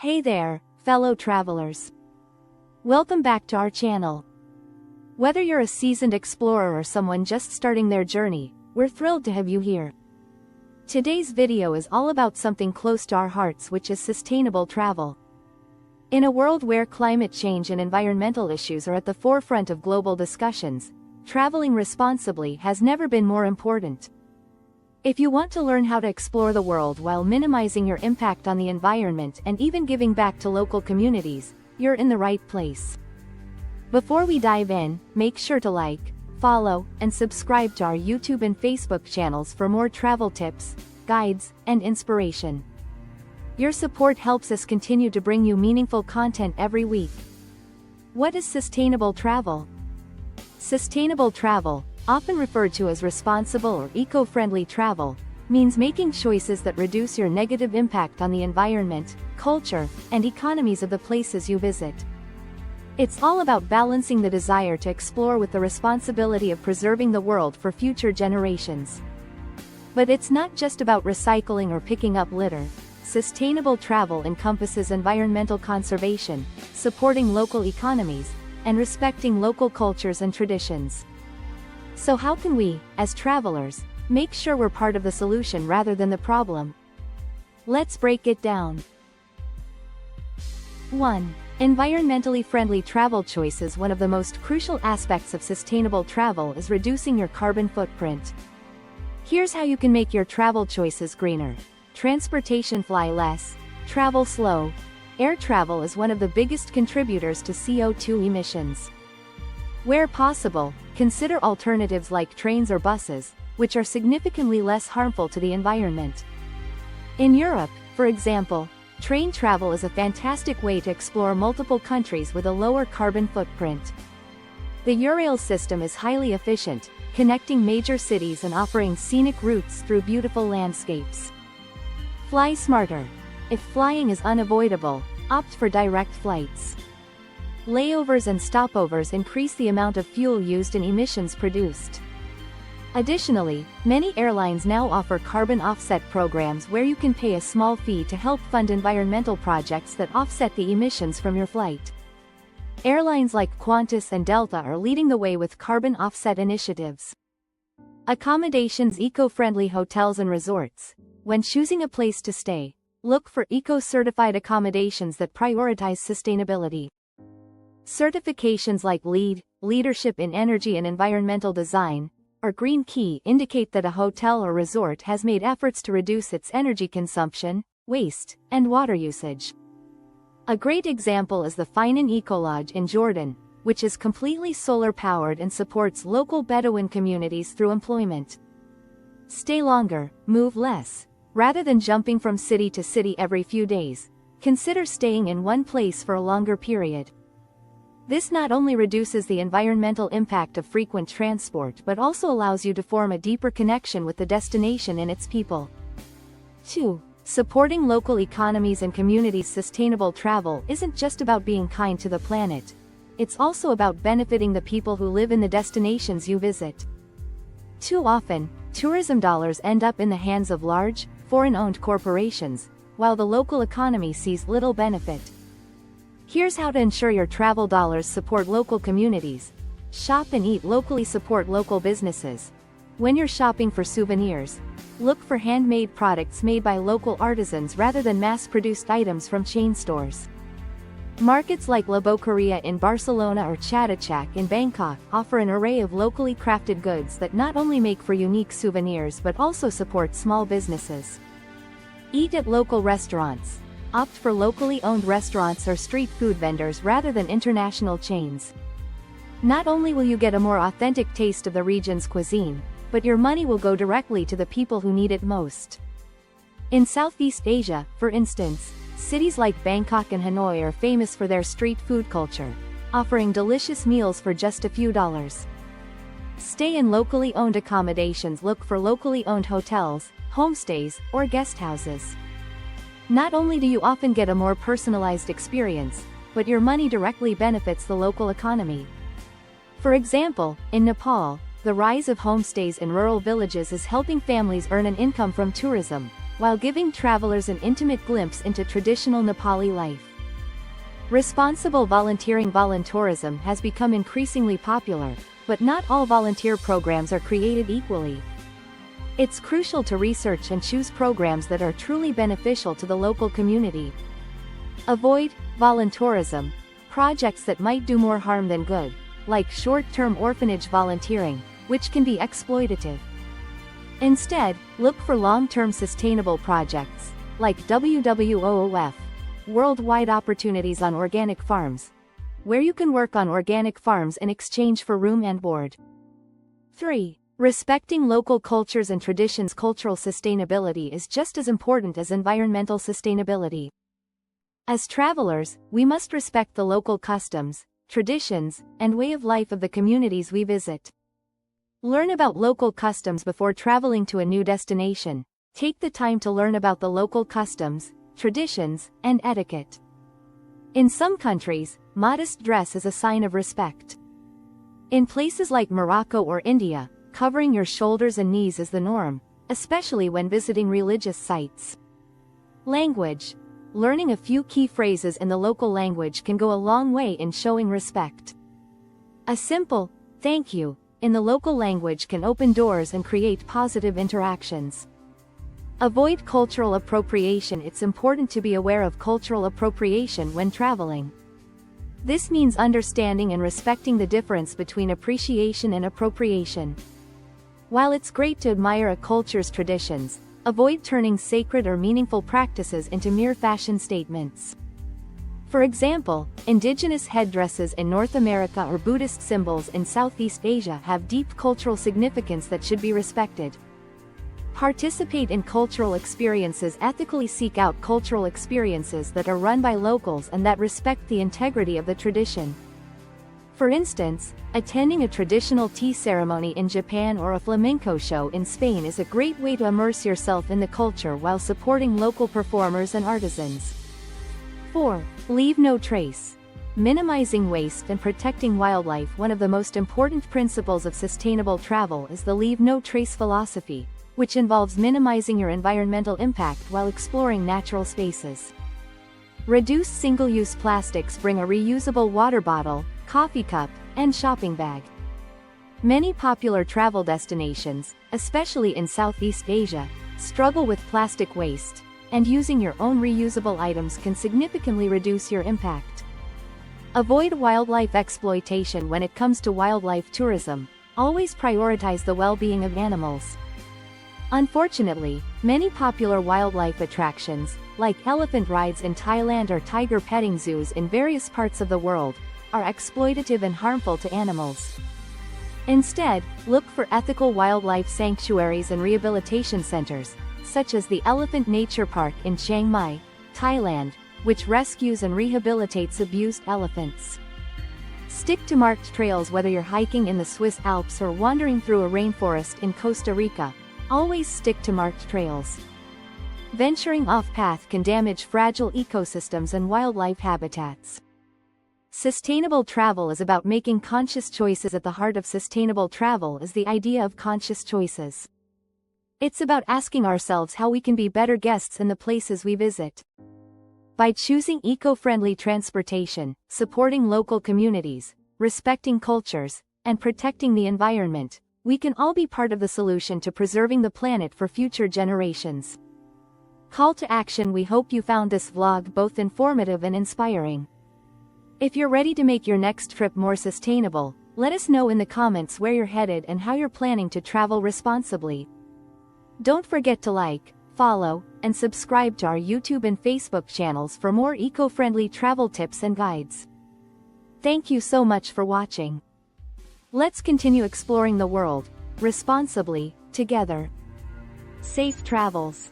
Hey there, fellow travelers. Welcome back to our channel. Whether you're a seasoned explorer or someone just starting their journey, we're thrilled to have you here. Today's video is all about something close to our hearts, which is sustainable travel. In a world where climate change and environmental issues are at the forefront of global discussions, traveling responsibly has never been more important. If you want to learn how to explore the world while minimizing your impact on the environment and even giving back to local communities, you're in the right place. Before we dive in, make sure to like, follow, and subscribe to our YouTube and Facebook channels for more travel tips, guides, and inspiration. Your support helps us continue to bring you meaningful content every week. What is sustainable travel? Sustainable travel, often referred to as responsible or eco-friendly travel, means making choices that reduce your negative impact on the environment, culture, and economies of the places you visit. It's all about balancing the desire to explore with the responsibility of preserving the world for future generations. But it's not just about recycling or picking up litter. Sustainable travel encompasses environmental conservation, supporting local economies, and respecting local cultures and traditions. So how can we, as travelers, make sure we're part of the solution rather than the problem? Let's break it down. 1. Environmentally friendly travel choices. One of the most crucial aspects of sustainable travel is reducing your carbon footprint. Here's how you can make your travel choices greener. Transportation: fly less, travel slow. Air travel is one of the biggest contributors to CO2 emissions. Where possible, consider alternatives like trains or buses, which are significantly less harmful to the environment. In Europe, for example, train travel is a fantastic way to explore multiple countries with a lower carbon footprint. The Eurail system is highly efficient, connecting major cities and offering scenic routes through beautiful landscapes. Fly smarter. If flying is unavoidable, opt for direct flights. Layovers and stopovers increase the amount of fuel used and emissions produced. Additionally, many airlines now offer carbon offset programs where you can pay a small fee to help fund environmental projects that offset the emissions from your flight. Airlines like Qantas and Delta are leading the way with carbon offset initiatives. Accommodations: eco-friendly hotels and resorts. When choosing a place to stay, look for eco-certified accommodations that prioritize sustainability. Certifications like LEED, Leadership in Energy and Environmental Design, or Green Key indicate that a hotel or resort has made efforts to reduce its energy consumption, waste, and water usage. A great example is the Finan Ecolodge in Jordan, which is completely solar-powered and supports local Bedouin communities through employment. Stay longer, move less. Rather than jumping from city to city every few days, consider staying in one place for a longer period. This not only reduces the environmental impact of frequent transport but also allows you to form a deeper connection with the destination and its people. 2. Supporting local economies and communities. Sustainable travel isn't just about being kind to the planet. It's also about benefiting the people who live in the destinations you visit. Too often, tourism dollars end up in the hands of large, foreign-owned corporations, while the local economy sees little benefit. Here's how to ensure your travel dollars support local communities. Shop and eat locally. Support local businesses. When you're shopping for souvenirs, look for handmade products made by local artisans rather than mass-produced items from chain stores. Markets like La Boqueria in Barcelona or Chatuchak in Bangkok offer an array of locally crafted goods that not only make for unique souvenirs but also support small businesses. Eat at local restaurants. Opt for locally owned restaurants or street food vendors rather than international chains. Not only will you get a more authentic taste of the region's cuisine, but your money will go directly to the people who need it most. In Southeast Asia, for instance, cities like Bangkok and Hanoi are famous for their street food culture, offering delicious meals for just a few dollars. Stay in locally owned accommodations. Look for locally owned hotels, homestays, or guest houses. Not only do you often get a more personalized experience, but your money directly benefits the local economy. For example, in Nepal, the rise of homestays in rural villages is helping families earn an income from tourism, while giving travelers an intimate glimpse into traditional Nepali life. Responsible volunteerism has become increasingly popular, but not all volunteer programs are created equally. It's crucial to research and choose programs that are truly beneficial to the local community. Avoid volunteerism projects that might do more harm than good, like short-term orphanage volunteering, which can be exploitative. Instead, look for long-term sustainable projects, like WWOOF, Worldwide Opportunities on Organic Farms, where you can work on organic farms in exchange for room and board. 3. Respecting local cultures and traditions. Cultural sustainability is just as important as environmental sustainability. As travelers, we must respect the local customs, traditions, and way of life of the communities we visit. Learn about local customs before traveling to a new destination. Take the time to learn about the local customs, traditions, and etiquette. In some countries, modest dress is a sign of respect. In places like Morocco or India, covering your shoulders and knees is the norm, especially when visiting religious sites. Language. Learning a few key phrases in the local language can go a long way in showing respect. A simple, "thank you," in the local language can open doors and create positive interactions. Avoid cultural appropriation. It's important to be aware of cultural appropriation when traveling. This means understanding and respecting the difference between appreciation and appropriation. While it's great to admire a culture's traditions, avoid turning sacred or meaningful practices into mere fashion statements. For example, indigenous headdresses in North America or Buddhist symbols in Southeast Asia have deep cultural significance that should be respected. Participate in cultural experiences. Ethically seek out cultural experiences that are run by locals and that respect the integrity of the tradition. For instance, attending a traditional tea ceremony in Japan or a flamenco show in Spain is a great way to immerse yourself in the culture while supporting local performers and artisans. 4. Leave no trace. Minimizing waste and protecting wildlife. One of the most important principles of sustainable travel is the leave no trace philosophy, which involves minimizing your environmental impact while exploring natural spaces. Reduce single-use plastics. Bring a reusable water bottle, coffee cup, and shopping bag. Many popular travel destinations, especially in Southeast Asia, struggle with plastic waste, and using your own reusable items can significantly reduce your impact. Avoid wildlife exploitation. When it comes to wildlife tourism, always prioritize the well-being of animals. Unfortunately, many popular wildlife attractions, like elephant rides in Thailand or tiger petting zoos in various parts of the world, are exploitative and harmful to animals. Instead, look for ethical wildlife sanctuaries and rehabilitation centers, such as the Elephant Nature Park in Chiang Mai, Thailand, which rescues and rehabilitates abused elephants. Stick to marked trails. Whether you're hiking in the Swiss Alps or wandering through a rainforest in Costa Rica, always stick to marked trails. Venturing off-path can damage fragile ecosystems and wildlife habitats. Sustainable travel is about making conscious choices. At the heart of sustainable travel is the idea of conscious choices. It's about asking ourselves how we can be better guests in the places we visit. By choosing eco-friendly transportation, supporting local communities, respecting cultures, and protecting the environment, we can all be part of the solution to preserving the planet for future generations. Call to action. We hope you found this vlog both informative and inspiring. If you're ready to make your next trip more sustainable, let us know in the comments where you're headed and how you're planning to travel responsibly. Don't forget to like, follow, and subscribe to our YouTube and Facebook channels for more eco-friendly travel tips and guides. Thank you so much for watching. Let's continue exploring the world, responsibly, together. Safe travels.